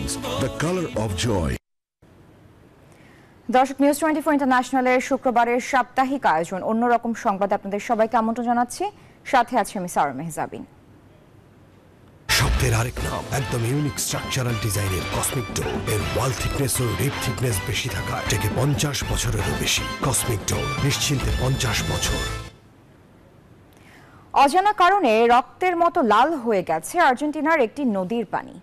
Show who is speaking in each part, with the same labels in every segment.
Speaker 1: Paints, the color of joy.
Speaker 2: দর্শক, news 24 ইন্টারন্যাশনালের শুক্রবারের সাপ্তাহিক আয়োজন অন্যরকম সংবাদে আপনাদের সবাইকে আমন্ত্রণ জানাচ্ছি। সাথে আছে আমি সারা মেহজাবিন।
Speaker 1: শব্দের আরেক নাম, একদম ইউনিক স্ট্রাকচারাল ডিজাইনের কসমিক ডো এর ওয়াল থিকনেস ও রিপ থিকনেস বেশি থাকায় থেকে 50 বছরেরও বেশি। কসমিক ডো, নিশ্চিন্তে 50 বছর।
Speaker 2: অজানা কারণে রক্তের মতো লাল হয়ে গেছে আর্জেন্টিনার একটি নদীর পানি।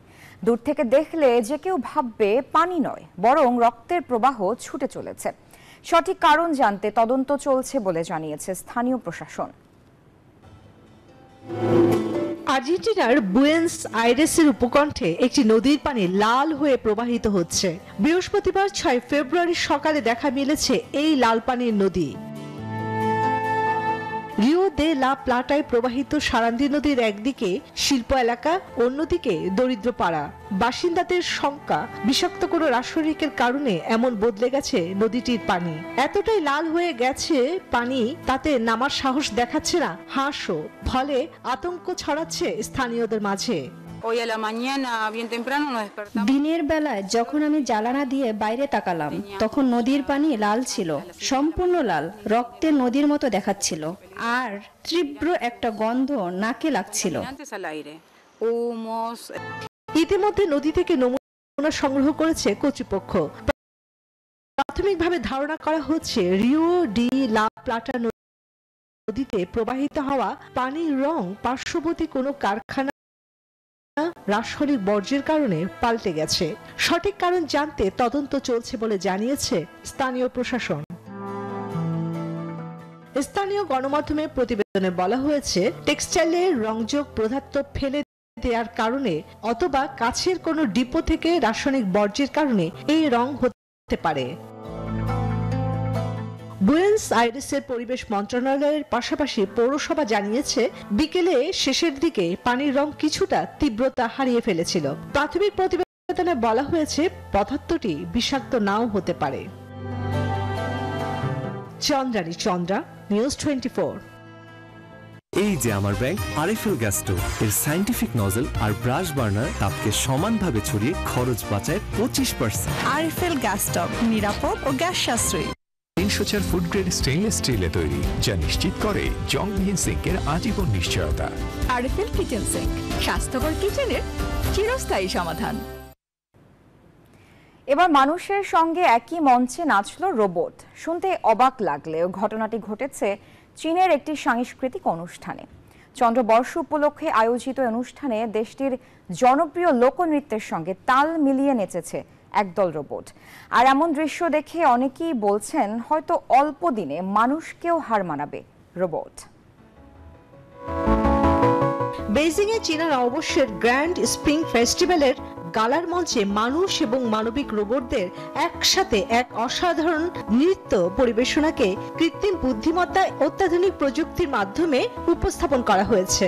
Speaker 2: দূর থেকে দেখলে যে কেউ ভাববে পানি নয়, বরং রক্তের প্রবাহ ছুটে চলেছে। সঠিক কারণ জানতে তদন্ত চলছে বলে জানিয়েছে স্থানীয় প্রশাসন।
Speaker 3: আর্জেন্টিনার বুয়েন্স আইরেসের উপকণ্ঠে একটি নদীর পানি লাল হয়ে প্রবাহিত হচ্ছে। বৃহস্পতিবার 6 ফেব্রুয়ারি সকালে দেখা মিলেছে এই লাল পানির নদী। রিও দে লা প্লাটায় প্রবাহিত সারান্দি নদীর একদিকে শিল্প এলাকা, অন্যদিকে দরিদ্র পাড়া। বাসিন্দাদের শঙ্কা, বিষাক্ত কোনো রাসায়নিকের কারণে এমন বদলে গেছে নদীটির পানি। এতটাই লাল হয়ে গেছে পানি, তাতে নামার সাহস দেখাচ্ছে না হাঁসও। ফলে আতঙ্ক ছড়াচ্ছে স্থানীয়দের মাঝে।
Speaker 4: দিনের বেলায় যখন আমি জানালা দিয়ে বাইরে তাকালাম, তখন নদীর পানি লাল ছিল, সম্পূর্ণ লাল, রক্তের নদীর মতো দেখাচ্ছিল, আর তীব্র একটা গন্ধ নাকে লাগছিল।
Speaker 3: ইতিমধ্যে নদী থেকে নমুনা সংগ্রহ করেছে কর্তৃপক্ষ। প্রাথমিকভাবে ধারণা করা হচ্ছে রিও ডি লা প্লাটা নদীতে প্রবাহিত হওয়া পানির রং পার্শ্ববর্তী কোনো কারখানা রাসায়নিক বর্জ্যের কারণে পাল্টে গেছে। সঠিক কারণ জানতে তদন্ত চলছে বলে জানিয়েছে স্থানীয় প্রশাসন। স্থানীয় গণমাধ্যমে প্রতিবেদনে বলা হয়েছে, টেক্সটাইলের রংযোগ পদার্থ ফেলে দেওয়ার কারণে অথবা কাছের কোনো ডিপো থেকে রাসায়নিক বর্জ্যের কারণে এই রং হতে পারে। বুয়েন্স আইরেসের পরিবেশ মন্ত্রণালয়ের পাশাপাশি পৌরসভা জানিয়েছে, বিকেলে শেষের দিকে পানির রং কিছুটা তীব্রতা হারিয়ে ফেলেছিল। প্রাথমিক প্রতিবেদনে বলা হয়েছে পদার্থটি বিষাক্ত নাও হতে পারে। চন্দ্রানী চন্দ্রা, নিউজ 24।
Speaker 5: এই যে আমার ব্যাংক আরএফএল গ্যাস স্টোভ, এর সায়েন্টিফিক নজল আর ব্রাশ বার্নার তাপকে সমানভাবে ছড়িয়ে খরচ বাঁচায় 25%।
Speaker 6: আরএফএল গ্যাস স্টোভ নিরাপদ ও গ্যাস সাশ্রয়ী।
Speaker 7: 304 ফুড গ্রেড স্টেইনলেস স্টিলে তৈরি, যা নিশ্চিত করে জংবিহীন সিঙ্কের আজীবন নিশ্চয়তা।
Speaker 6: আরএফএল কিচেন সিঙ্ক, স্বাস্থ্যকর কিচেনের চিরস্থায়ী সমাধান।
Speaker 2: এবার মানুষের সঙ্গে একই মঞ্চে নাচল রোবট। শুনতে অবাক লাগলেও ঘটনাটি ঘটেছে চীনের একটি সাংস্কৃতিক অনুষ্ঠানে। চন্দ্রবর্ষ উপলক্ষে আয়োজিত অনুষ্ঠানে দেশটির জনপ্রিয় লোকনৃত্যের সঙ্গে তাল মিলিয়ে নেচেছে একদল রোবট। আর এমন দৃশ্য দেখে অনেকেই বলছেন, হয়তো অল্প দিনে মানুষকেও হার মানাবে রোবট।
Speaker 3: বেইজিং এ চীনা নববর্ষের গ্র্যান্ড স্প্রিং ফেস্টিভ্যালের গালার মঞ্চে মানুষ এবং মানবিক রোবটদের একসাথে এক অসাধারণ নৃত্য পরিবেশনাকে কৃত্রিম বুদ্ধিমত্তায় অত্যাধুনিক প্রযুক্তির মাধ্যমে উপস্থাপন করা হয়েছে।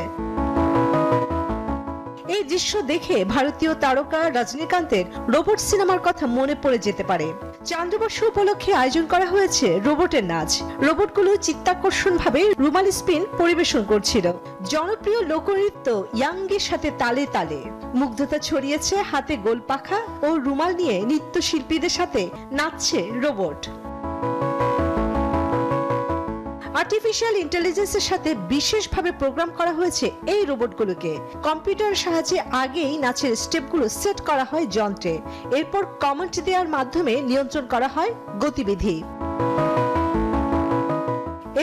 Speaker 3: এই দৃশ্য দেখে ভারতীয় তারকা রজনীকান্তের রোবট সিনেমার কথা মনে পড়ে যেতে পারে। চন্দ্রবর্ষ উপলক্ষে আয়োজন করা হয়েছে রোবটের নাচ। রোবটগুলো চিত্তাকর্ষণভাবে রুমালি স্পিন পরিবেশন করছিল। জনপ্রিয় লোকনৃত্য ইয়াংগের সাথে তালে তালে মুগ্ধতা ছড়িয়েছে। হাতে গোল পাখা ও রুমাল নিয়ে নৃত্যশিল্পীদের সাথে নাচছে রোবট। আর্টিফিশিয়াল ইন্টেলিজেন্সের সাথে বিশেষভাবে প্রোগ্রাম করা হয়েছে এই রোবটগুলোকে। কম্পিউটারের সাহায্যে আগেই নাচের স্টেপগুলো সেট করা হয় যন্ত্রে, এরপর কমান্ড দেওয়ার মাধ্যমে নিয়ন্ত্রণ করা হয় গতিবিধি।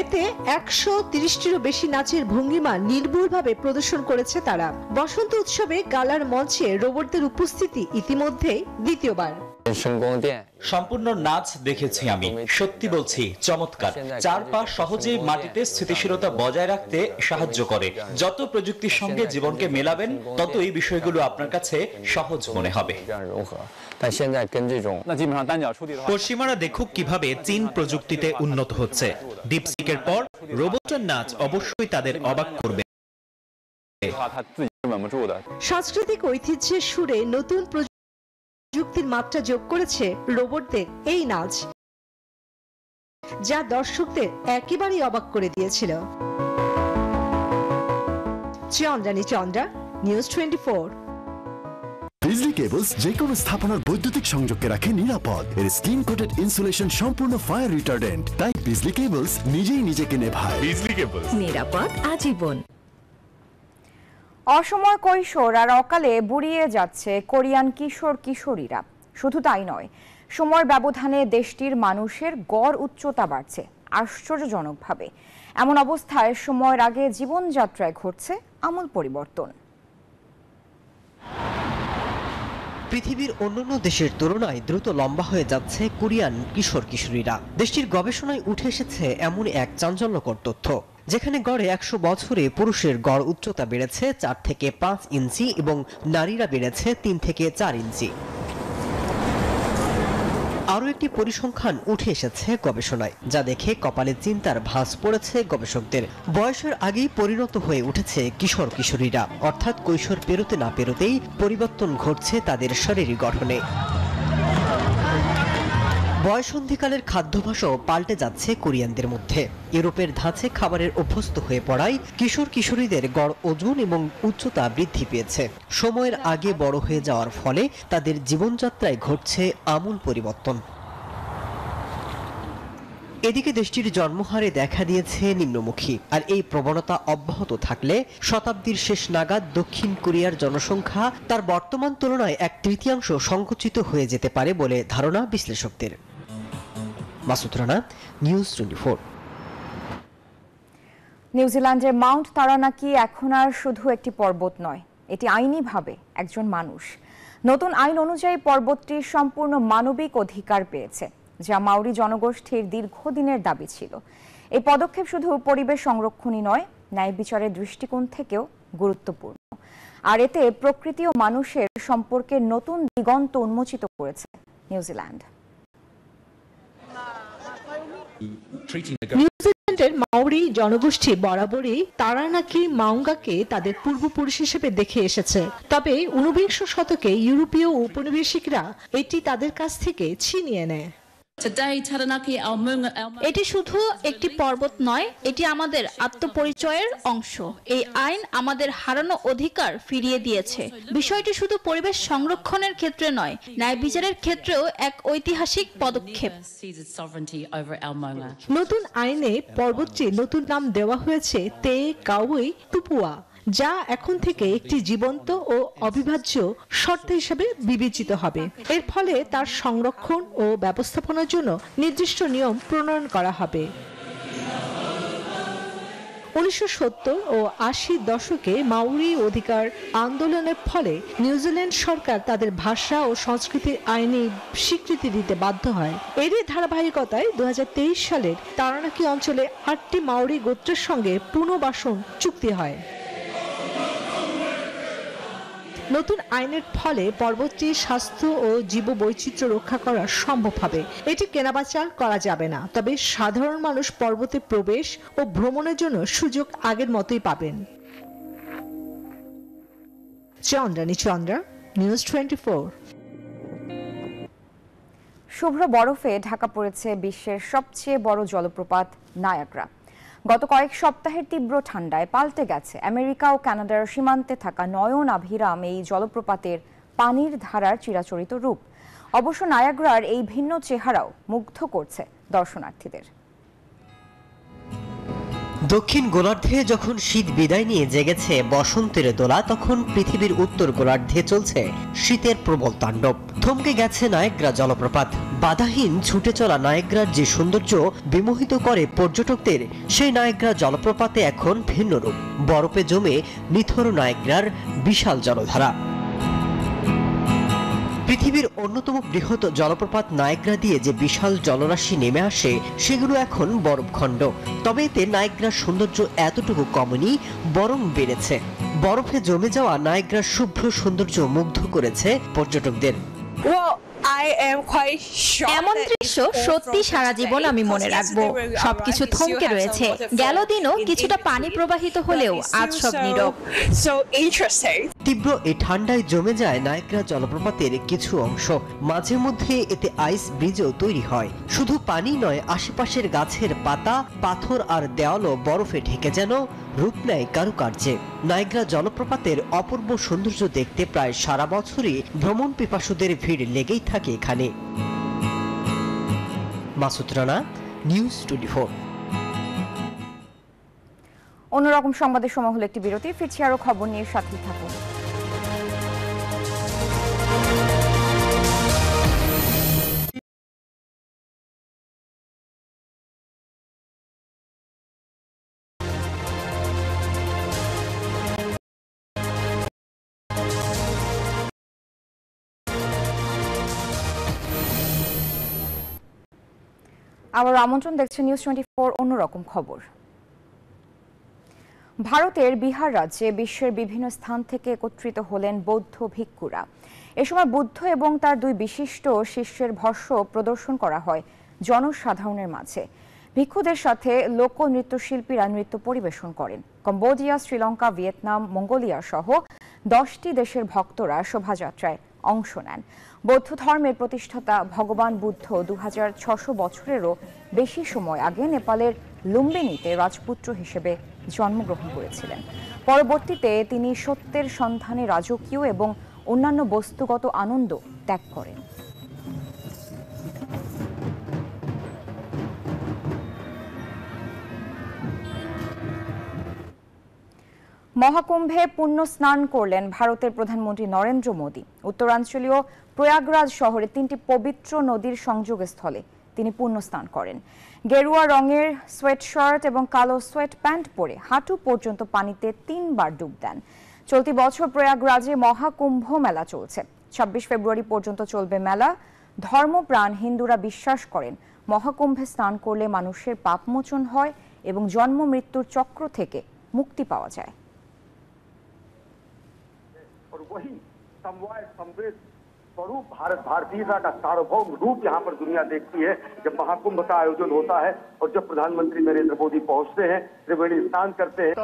Speaker 3: এতে 130টিরও বেশি নাচের ভঙ্গিমা নির্ভুলভাবে প্রদর্শন করেছে তারা। বসন্ত উৎসবে গালার মঞ্চে রোবটদের উপস্থিতি ইতিমধ্যে দ্বিতীয়বার।
Speaker 8: সম্পূর্ণ নাচ দেখেছি আমি, সত্যি বলছি চমৎকার। চার পা সহজেই মাটিতে স্থিতিশীলতা বজায় রাখতে সাহায্য করে। যত প্রযুক্তির সঙ্গে জীবনকে মেলাবেন, তত এই বিষয়গুলো আপনার কাছে সহজ মনে হবে। পশ্চিমারা দেখুক কিভাবে চীন প্রযুক্তিতে উন্নত হচ্ছে। ডিপসিকের পর রোবটের নাচ অবশ্যই তাদের অবাক করবে।
Speaker 3: সাংস্কৃতিক ঐতিহ্যের সুরে নতুন প্রযুক্তির মাত্রা যোগ করেছে রোবটদের এই নাচ, যা দর্শকদের একেবারেই অবাক করে দিয়েছিল। চন্দ্রানী চন্দ্রা, নিউজ 24।
Speaker 9: বিজলি কেবলস যে কোনো স্থাপনার বৈদ্যুতিক সংযোগকে রাখে নিরাপদ। এর স্কিন কোটেড ইনসুলেশন সম্পূর্ণ ফায়ার রিটার্ডেন্ট, তাই বিজলি কেবলস নিজেই নিজেকে নেভায়।
Speaker 7: বিজলি কেবলস,
Speaker 6: নিরাপদ আজীবন।
Speaker 2: অসময় কৈশোর আর অকালে বুড়িয়ে যাচ্ছে কোরিয়ান কিশোর কিশোরীরা। শুধু তাই নয়, সময়ের ব্যবধানে দেশটির মানুষের গড় উচ্চতা বাড়ছে আশ্চর্যজনকভাবে। এমন অবস্থায় সময়ের আগে জীবনযাত্রায় ঘটছে আমূল পরিবর্তন।
Speaker 10: পৃথিবীর অন্যান্য দেশের তুলনায় দ্রুত লম্বা হয়ে যাচ্ছে কোরিয়ান কিশোর কিশোরীরা। দেশটির গবেষণায় উঠে এসেছে এমন এক চাঞ্চল্যকর তথ্য, যেখানে গড়ে 100 বছরে পুরুষের গড় উচ্চতা বেড়েছে 4 থেকে 5 ইঞ্চি এবং নারীরা বেড়েছে 3 থেকে 4 ইঞ্চি। আরও একটি পরিসংখ্যান উঠে এসেছে গবেষণায়, যা দেখে কপালে চিন্তার ভাঁজ পড়েছে গবেষকদের। বয়সের আগেই পরিণত হয়ে উঠেছে কিশোর কিশোরীরা, অর্থাৎ কৈশোর পেরোতে না পেরোতেই পরিবর্তন ঘটছে তাদের শারীরিক গঠনে। বয়সন্ধিকালের খাদ্যাভ্যাসও পাল্টে যাচ্ছে কোরিয়ানদের মধ্যে। ইউরোপের ধাঁচে খাবারের অভ্যস্ত হয়ে পড়ায় কিশোর কিশোরীদের গড় ওজন এবং উচ্চতা বৃদ্ধি পেয়েছে। সময়ের আগে বড় হয়ে যাওয়ার ফলে তাদের জীবনযাত্রায় ঘটছে আমূল পরিবর্তন। এদিকে দেশটির জন্মহারে দেখা দিয়েছে নিম্নমুখী, আর এই প্রবণতা অব্যাহত থাকলে শতাব্দীর শেষ নাগাদ দক্ষিণ কোরিয়ার জনসংখ্যা তার বর্তমান তুলনায় 1/3 সংকুচিত হয়ে যেতে পারে বলে ধারণা বিশ্লেষকদের। মাসুদ রানা, নিউজ 24।
Speaker 2: নিউজিল্যান্ডের মাউন্ট তারানাকি এখন আর শুধু একটি পর্বত নয়, এটি আইনিভাবে একজন মানুষ। নতুন আইন অনুযায়ী পর্বতটি সম্পূর্ণ মানবিক অধিকার পেয়েছে, যা মাওরি জনগোষ্ঠীর দীর্ঘদিনের দাবি ছিল। এই পদক্ষেপ শুধু পরিবেশ সংরক্ষণই নয়, ন্যায় বিচারের দৃষ্টিকোণ থেকেও গুরুত্বপূর্ণ। আর এতে প্রকৃতি ও মানুষের সম্পর্কের নতুন দিগন্ত উন্মোচিত করেছে নিউজিল্যান্ড।
Speaker 3: নিউজিল্যান্ডের মাওরি জনগোষ্ঠী বরাবরই তারানাকি মাউঙ্গাকে তাদের পূর্বপুরুষ হিসেবে দেখে এসেছে। তবে 19 শতকে ইউরোপীয় ঔপনিবেশিকরা এটি তাদের কাছ থেকে ছিনিয়ে নেয়।
Speaker 11: এটি শুধু একটি পর্বত নয়, এটি আমাদের আত্মপরিচয়ের অংশ। এই আইন আমাদের হারানো অধিকার ফিরিয়ে দিয়েছে। বিষয়টি শুধু পরিবেশ সংরক্ষণের ক্ষেত্রে নয়, ন্যায় বিচারের ক্ষেত্রেও এক ঐতিহাসিক পদক্ষেপ।
Speaker 3: নতুন আইনে পর্বতটির নতুন নাম দেওয়া হয়েছে তে কাউই টুপুয়া, যা এখন থেকে একটি জীবন্ত ও অবিভাজ্য শর্ত হিসেবে বিবেচিত হবে। এর ফলে তার সংরক্ষণ ও ব্যবস্থাপনার জন্য নির্দিষ্ট নিয়ম প্রণয়ন করা হবে। 1970 ও 80 দশকে মাউরি অধিকার আন্দোলনের ফলে নিউজিল্যান্ড সরকার তাদের ভাষা ও সংস্কৃতির আইনি স্বীকৃতি দিতে বাধ্য হয়। এরই ধারাবাহিকতায় 2023 সালের তারানাকি অঞ্চলে 8টি মাউরি গোত্রের সঙ্গে পুনর্বাসন চুক্তি হয়। নতুন আইনের ফলে পর্বতটির স্বাস্থ্য ও জীববৈচিত্র্য রক্ষা করা সম্ভব হবে। এটি কেনাবেচা করা যাবে না, তবে সাধারণ মানুষ পর্বতে প্রবেশ ও ভ্রমণের জন্য সুযোগ আগের মতোই পাবেন। চন্দ্রা, নিউজ 24।
Speaker 2: শুভ্র বরফে ঢাকা পড়েছে বিশ্বের সবচেয়ে বড় জলপ্রপাত নায়াগ্রা। গত কয়েক সপ্তাহের তীব্র ঠান্ডায় পাল্টে গেছে আমেরিকা ও কানাডার সীমান্তে থাকা নয়নাভিরাম এই জলপ্রপাতের পানির ধারার চিরাচরিত রূপ। অবশ্য নায়াগ্রার এই ভিন্ন চেহারাও মুগ্ধ করছে দর্শনার্থীদের।
Speaker 10: দক্ষিণ গোলার্ধে যখন শীত বিদায় নিয়ে জেগেছে বসন্তের দোলা, তখন পৃথিবীর উত্তর গোলার্ধে চলছে শীতের প্রবল তাণ্ডব। থমকে গেছে নায়াগ্রা জলপ্রপাত। বাধাহীন ছুটে চলা নায়াগ্রার যে সৌন্দর্য বিমোহিত করে পর্যটকদের, সেই নায়াগ্রা জলপ্রপাতে এখন ভিন্ন রূপ। বরফে জমে নিথর নায়াগ্রার বিশাল জলধারা। পৃথিবীর অন্যতম বৃহৎ জলপ্রপাত নায়াগ্রা দিয়ে যে বিশাল জলরাশি নেমে আসে, সেগুলো এখন বরফখণ্ড। তবে এতে নায়াগ্রার সৌন্দর্য এতটুকু কমেনি, বরং বেড়েছে। বরফে জমে যাওয়া নায়াগ্রার শুভ্র সৌন্দর্য মুগ্ধ করেছে পর্যটকদের।
Speaker 6: এমন দৃশ্য সত্যি সারা জীবন আমি মনে রাখবো। সবকিছু থমকে রয়েছে, গেল দিনও কিছুটা পানি প্রবাহিত হলেও আজ সব নীরব।
Speaker 10: তীব্র এই ঠান্ডায় জমে যায় নায়াগ্রা জলপ্রপাতের কিছু অংশ, মাঝে মধ্যে এতে আইস ব্রিজও তৈরি হয়। শুধু পানি নয়, আশেপাশের গাছের পাতা, পাথর আর দেওয়ালও বরফে ঢেকে যেন রূপ নেয় কারুকার্যে। নায়াগ্রা জলপ্রপাতের অপূর্ব সৌন্দর্য দেখতে প্রায় সারা বছরই ভ্রমণ পিপাসুদের ভিড় লেগেই থাকে এখানে। মাসুদ রানা, নিউজ 24।
Speaker 2: অন্যরকম সংবাদের সময় হলো একটি বিরতি, ফিরছি আরো খবর নিয়ে, সাথে থাকুন। আবার আমন্ত্রণ, দেখছেন নিউজ 24 অন্যরকম খবর। ভারতের বিহার রাজ্যে বিশ্বের বিভিন্ন স্থান থেকে একত্রিত হলেন বৌদ্ধ ভিক্ষুরা। এ সময় বুদ্ধ এবং তার দুই বিশিষ্ট শিষ্যের ভস্ম প্রদর্শন করা হয় জনসাধারণের মাঝে। ভিক্ষুদের সাথে লোক নৃত্যশিল্পীরা নৃত্য পরিবেশন করেন। কম্বোডিয়া, শ্রীলঙ্কা, ভিয়েতনাম, মঙ্গোলিয়া সহ 10টি দেশের ভক্তরা শোভাযাত্রায় অংশ নেন। বৌদ্ধ ধর্মের প্রতিষ্ঠাতা ভগবান বুদ্ধ 2600 বছরেরও বেশি সময় আগে নেপালের লুম্বিনীতে রাজপুত্র হিসেবে জন্মগ্রহণ করেছিলেন। পরবর্তীতে তিনি সত্যের সন্ধানে রাজকীয় এবং অন্যান্য বস্তুগত আনন্দ ত্যাগ করেন। মহাকুম্ভে পুণ্য স্নান করলেন ভারতের প্রধানমন্ত্রী নরেন্দ্র মোদী। উত্তরাঞ্চলীয় প্রয়াগরাজ শহরে 3টি পবিত্র নদীর সংযোগস্থলে তিনি পুণ্য স্নান করেন। গেরুয়া রঙের সোয়েটশার্ট এবং কালো সোয়েট প্যান্ট পরে হাঁটু পর্যন্ত পানিতে 3 বার ডুব দেন। চলতি বছর প্রয়াগরাজে মহাকুম্ভ মেলা চলছে। 26 ফেব্রুয়ারি পর্যন্ত চলবে মেলা। ধর্মপ্রাণ হিন্দুরা বিশ্বাস করেন মহাকুম্ভে স্নান করলে মানুষের পাপমোচন হয় এবং জন্ম মৃত্যুর চক্র থেকে মুক্তি পাওয়া যায়।
Speaker 12: और वही समवाय समवेत स्वरूप भारत भारतीयता का सार्वभौम रूप यहाँ पर दुनिया देखती है जब महाकुंभ का आयोजन होता है और जब प्रधानमंत्री नरेंद्र मोदी पहुंचते हैं, त्रिवेणी स्नान करते हैं।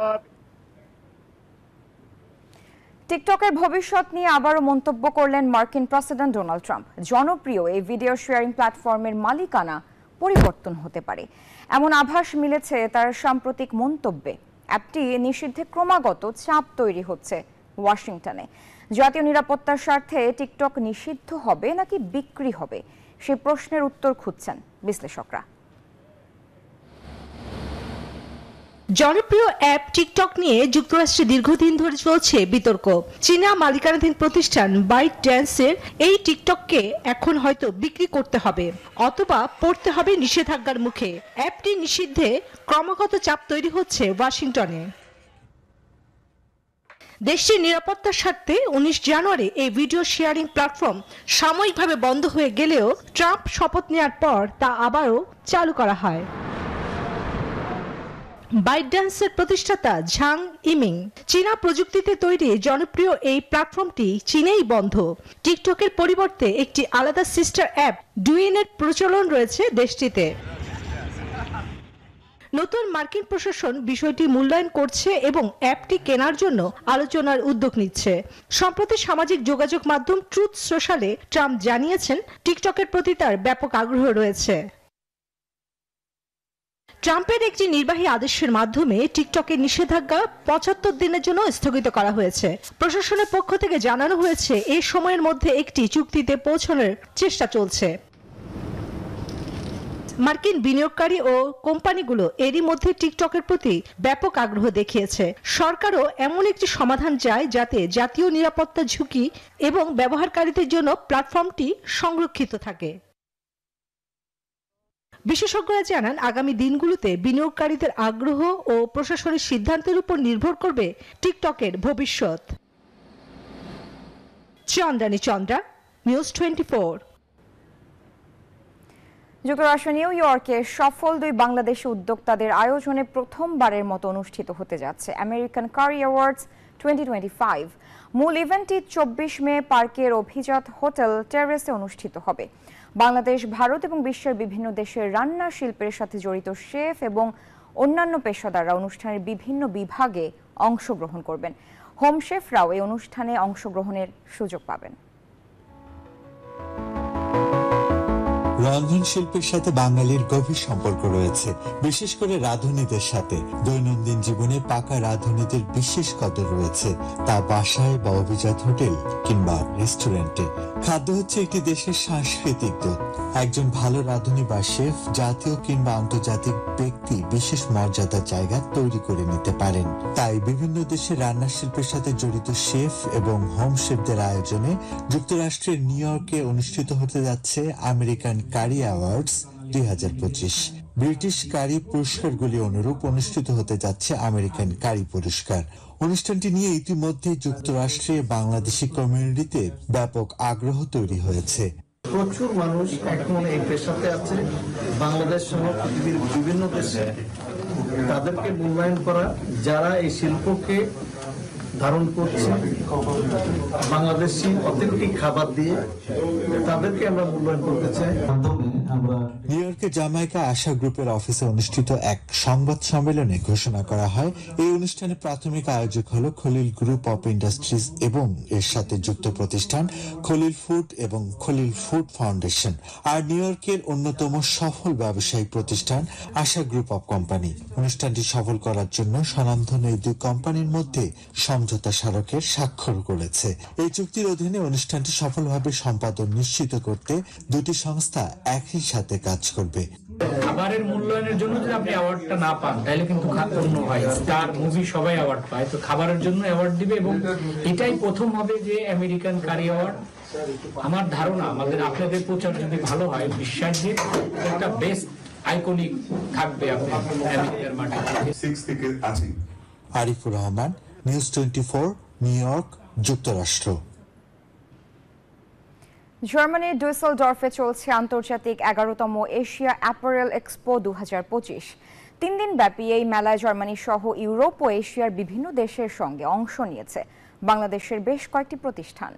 Speaker 2: টিকটকের ভবিষ্যৎ নিয়ে আবারও মন্তব্য করলেন মার্কিন প্রেসিডেন্ট ডোনাল্ড ট্রাম্প। জনপ্রিয় এই ভিডিও শেয়ারিং প্ল্যাটফর্মের মালিকানা পরিবর্তন হতে পারে, এমন আভাস মিলেছে তার সাম্প্রতিক মন্তব্যে। অ্যাপটি নিষিদ্ধে ক্রমাগত চাপ তৈরি হচ্ছে ওয়াশিংটনে। জাতীয় নিরাপত্তার স্বার্থে টিকটক নিষিদ্ধ হবে নাকি বিক্রি হবে, সেই প্রশ্নের উত্তর খুঁজছেন বিশ্লেষকরা।
Speaker 3: জনপ্রিয় অ্যাপ টিকটক নিয়ে যুক্তরাষ্ট্রে দীর্ঘদিন ধরে চলছে বিতর্ক। চীনা মালিকানাধীন প্রতিষ্ঠান বাইট ড্যান্সের এই টিকটককে এখন হয়তো বিক্রি করতে হবে অথবা পড়তে হবে নিষেধাজ্ঞার মুখে। অ্যাপটি নিষিদ্ধে ক্রমাগত চাপ তৈরি হচ্ছে ওয়াশিংটনে। দেশটির নিরাপত্তার স্বার্থে 19 জানুয়ারি এই ভিডিও শেয়ারিং প্ল্যাটফর্ম সাময়িকভাবে বন্ধ হয়ে গেলেও ট্রাম্প শপথ নেওয়ার পর তা আবারও চালু করা হয়। বাইটড্যান্সের প্রতিষ্ঠাতা ঝাং ইমিং চীনা প্রযুক্তিতে তৈরি জনপ্রিয় এই প্ল্যাটফর্মটি চীনেই বন্ধ। টিকটকের পরিবর্তে একটি আলাদা সিস্টার অ্যাপ ডুইনের প্রচলন রয়েছে দেশটিতে। নতুন মার্কিন প্রশাসন বিষয়টি মূল্যায়ন করছে এবং অ্যাপটি কেনার জন্য আলোচনার উদ্যোগ নিচ্ছে। সম্প্রতি সামাজিক যোগাযোগ মাধ্যম ট্রুথ সোশ্যালে ট্রাম্প জানিয়েছেন টিকটকের প্রতি তার ব্যাপক আগ্রহ রয়েছে। ট্রাম্পের একটি নির্বাহী আদেশের মাধ্যমে টিকটকের নিষেধাজ্ঞা 75 দিনের জন্য স্থগিত করা হয়েছে। প্রশাসনের পক্ষ থেকে জানানো হয়েছে এই সময়ের মধ্যে একটি চুক্তিতে পৌঁছানোর চেষ্টা চলছে। মার্কিন বিনিয়োগকারী ও কোম্পানিগুলো এরই মধ্যে টিকটকের প্রতি ব্যাপক আগ্রহ দেখিয়েছে। সরকারও এমন একটি সমাধান চায় যাতে জাতীয় নিরাপত্তা ঝুঁকি এবং ব্যবহারকারীদের জন্য প্ল্যাটফর্মটি সংরক্ষিত থাকে। বিশেষজ্ঞরা জানান আগামী দিনগুলোতে বিনিয়োগকারীদের আগ্রহ ও প্রশাসনের সিদ্ধান্তের উপর নির্ভর করবে টিকটকের ভবিষ্যৎ। চন্দ্রানী চন্দ্রা, নিউজ 24।
Speaker 2: যুক্তরাষ্ট্র নিউ ইয়র্কে সফল 2 বাংলাদেশি উদ্যোক্তাদের আয়োজনে প্রথমবারের মতো অনুষ্ঠিত হতে যাচ্ছে আমেরিকান কারি অ্যাওয়ার্ডস 2025। মূল ইভেন্টটি 24 মে পার্কের অভিজাত হোটেল টেরেসে অনুষ্ঠিত হবে। বাংলাদেশ, ভারত এবং বিশ্বের বিভিন্ন দেশের রান্না শিল্পের সাথে জড়িত শেফ এবং অন্যান্য পেশাদাররা অনুষ্ঠানের বিভিন্ন বিভাগে অংশগ্রহণ করবেন। হোম শেফরাও এই অনুষ্ঠানে অংশগ্রহণের সুযোগ পাবেন।
Speaker 13: রন্ধন শিল্পের সাথে বাঙালির গভীর সম্পর্ক রয়েছে, বিশেষ করে রাঁধুনিদের সাথে। দৈনন্দিন জীবনে পাকা রাঁধুনিদের বিশেষ কদর রয়েছে, তা বাসায় বা অভিজাত হোটেল কিংবা রেস্টুরেন্টে। খাদ্য হচ্ছে একটি দেশের সাংস্কৃতিক দূত। একজন ভালো রাঁধুনি বা শেফ জাতীয় কিংবা আন্তর্জাতিক ব্যক্তি বিশেষ মর্যাদার জায়গা তৈরি করে নিতে পারেন। তাই বিভিন্ন দেশের রান্না শিল্পের সাথে জড়িত শেফ এবং হোম শেফদের আয়োজনে যুক্তরাষ্ট্রের নিউ ইয়র্কে অনুষ্ঠিত হতে যাচ্ছে আমেরিকান কারি অ্যাওয়ার্ডস 2025। ব্রিটিশ কারি পুরস্কারগুলি অনুরূপ অনুষ্ঠিত হতে যাচ্ছে আমেরিকান কারি পুরস্কার। অনুষ্ঠানটি নিয়ে ইতিমধ্যে যুক্তরাষ্ট্রে বাংলাদেশি কমিউনিটিতে ব্যাপক আগ্রহ তৈরি হয়েছে।
Speaker 14: প্রচুর মানুষ এখন এই পেশাতে আছে, বাংলাদেশ সহ পৃথিবীর বিভিন্ন দেশে। তাদেরকে মূল্যায়ন করা, যারা এই শিল্পকে ধারণ করছে বাংলাদেশি অথেন্টিক খাবার দিয়ে, তাদেরকে আমরা মূল্যায়ন করতে চাই।
Speaker 13: নিউ ইয়র্কে জামাইকা আশা গ্রুপের অফিসে অনুষ্ঠিত এক সংবাদ সম্মেলনে ঘোষণা করা হয়, এই অনুষ্ঠানে প্রাথমিক আয়োজক হলো খলিল গ্রুপ অফ ইন্ডাস্ট্রিজ এবং এর সাথে যুক্ত প্রতিষ্ঠান খলিল ফুড এবং খলিল ফুড ফাউন্ডেশন, আর নিউ ইয়র্কের অন্যতম সফল ব্যবসায়িক প্রতিষ্ঠান আশা গ্রুপ অফ কোম্পানি। অনুষ্ঠানটি সফল করার জন্য স্বনামধন্য এই দুই কোম্পানির মধ্যে সমঝোতা স্মারকের স্বাক্ষর করেছে। এই চুক্তির অধীনে অনুষ্ঠানটি সফলভাবে সম্পাদন নিশ্চিত করতে দুটি সংস্থা একই সাথে কাজ করবে।
Speaker 15: খাবারের মূল্যায়নের জন্য যদি আপনি অ্যাওয়ার্ডটা না পান তাহলে কিন্তু অন্য হয়। স্টার মুভি সবাই অ্যাওয়ার্ড পায়, তো খাবারের জন্য অ্যাওয়ার্ড দিবে এবং এটাই প্রথম হবে যে আমেরিকান কারি অ্যাওয়ার্ড। আমার ধারণা আমাদের আপনাদের প্রচার যদি ভালো হয়, বিশ্বাস যে একটা বেস্ট আইকনিক থাকবে আপনার আমেরিকার মাটিতে।
Speaker 13: Arifur Rahman, news 24, new York, যুক্তরাষ্ট্র।
Speaker 2: জার্মানির ডুসেলডর্ফে চলছে আন্তর্জাতিক 11তম এশিয়া অ্যাপারেল এক্সপো 2025। 3 দিন ব্যাপী এই মেলায় জার্মানি সহ ইউরোপ ও এশিয়ার বিভিন্ন দেশের সঙ্গে অংশ নিয়েছে বাংলাদেশের বেশ কয়েকটি প্রতিষ্ঠান।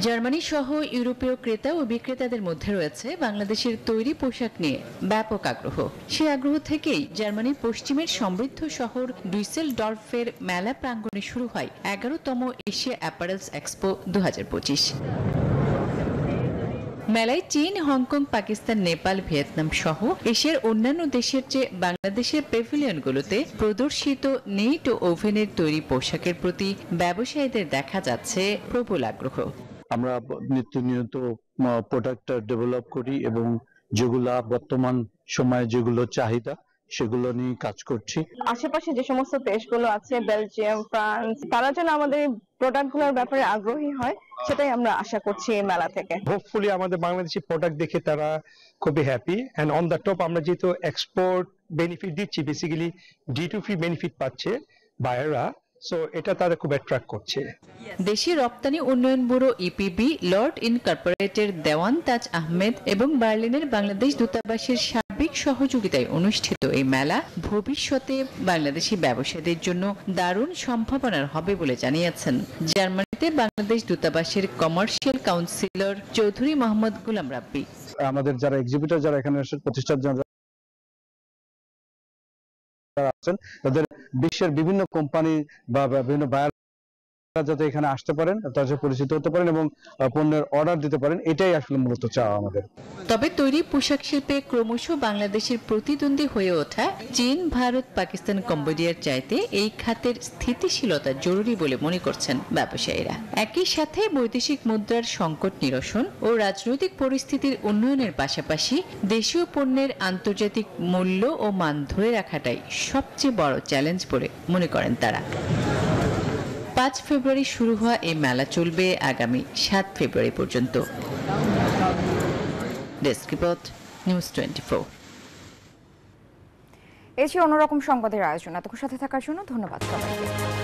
Speaker 16: জার্মানি সহ ইউরোপীয় ক্রেতা ও বিক্রেতাদের মধ্যে রয়েছে বাংলাদেশের তৈরি পোশাক নিয়ে ব্যাপক আগ্রহ। সেই আগ্রহ থেকেই জার্মানির পশ্চিমের সমৃদ্ধ শহর ডুসেলডর্ফের মেলা প্রাঙ্গণে শুরু হয় 11তম এশিয়া অ্যাপারেলস এক্সপো 2025। মেলায় চীন, হংকং, পাকিস্তান, নেপাল, ভিয়েতনাম সহ এশিয়ার অন্যান্য দেশের চেয়ে বাংলাদেশের প্যাভিলিয়নগুলোতে প্রদর্শিত নেট ও ওভেনের তৈরি পোশাকের প্রতি ব্যবসায়ীদের দেখা যাচ্ছে প্রবল আগ্রহ।
Speaker 17: আমরা নিত্য প্রোডাক্ট ডেভেলপ করি এবং যেগুলা বর্তমান সময়ে যেগুলো চাহিদা সেগুলো নিয়ে কাজ করছি।
Speaker 18: আশেপাশে যে সমস্ত দেশগুলো আছে, বেলজিয়াম, ফ্রান্স, তারা যেন আমাদের প্রোডাক্টগুলোর ব্যাপারে আগ্রহী হয়, সেটাই আমরা আশা করছি এই মেলা থেকে।
Speaker 19: হোপফুলি আমাদের বাংলাদেশি প্রোডাক্ট দেখে তারা খুবই happy. And on the top আমরা যেহেতু এক্সপোর্ট বেনিফিট দিচ্ছি, বেসিক্যালি D2C বেনিফিট পাচ্ছে বায়াররা, সো এটা তাদের খুব অ্যাট্রাক্ট করছে।
Speaker 16: দেশি রপ্তানি উন্নয়ন ব্যুরো ইপিবি, লর্ড ইনকর্পোরেটের দেওয়ান তাজ আহমেদ এবং বার্লিনের বাংলাদেশ দূতাবাসের সার্বিক সহযোগিতায় অনুষ্ঠিত এই মেলা ভবিষ্যতে বাংলাদেশি ব্যবসায়ীদের জন্য দারুণ সম্ভাবনার হবে বলে জানিয়েছেন জার্মানিতে বাংলাদেশ দূতাবাসের কমার্শিয়াল কাউন্সিলর চৌধুরী মোহাম্মদ গোলাম রাব্বি।
Speaker 17: আমাদের যারা এক্সিবিটর, যারা এখানে প্রতিষ্ঠান আছেন, তাদের বিশ্বের বিভিন্ন কোম্পানি বা বিভিন্ন বায়ার যাতে এখানে আসতে পারেন, তাদের সাথে পরিচিত হতে পারেন এবং পণ্যের অর্ডার দিতে পারেন, এটাই আসলে মূলত চাওয়া আমাদের।
Speaker 16: তবে তৈরি পোশাক শিল্পে ক্রমশ বাংলাদেশের প্রতিদ্বন্দ্বী হয়ে ওঠা চীন, ভারত, পাকিস্তান, কম্বোডিয়ার চাইতে এই খাতের স্থিতিশীলতা জরুরি বলে মনে করছেন ব্যবসায়ীরা। একই সাথে বৈদেশিক মুদ্রার সংকট নিরসন ও রাজনৈতিক পরিস্থিতির উন্নয়নের পাশাপাশি দেশীয় পণ্যের আন্তর্জাতিক মূল্য ও মান ধরে রাখাটাই সবচেয়ে বড় চ্যালেঞ্জ বলে মনে করেন তারা। 5 ফেব্রুয়ারি শুরু হওয়া এই মেলা চলবে আগামী 7 ফেব্রুয়ারি পর্যন্ত। Desk report, news 24।
Speaker 2: এই ছিল অন্যরকম সংবাদের আয়োজন। এতক্ষণ সাথে থাকার জন্য ধন্যবাদ সবাইকে।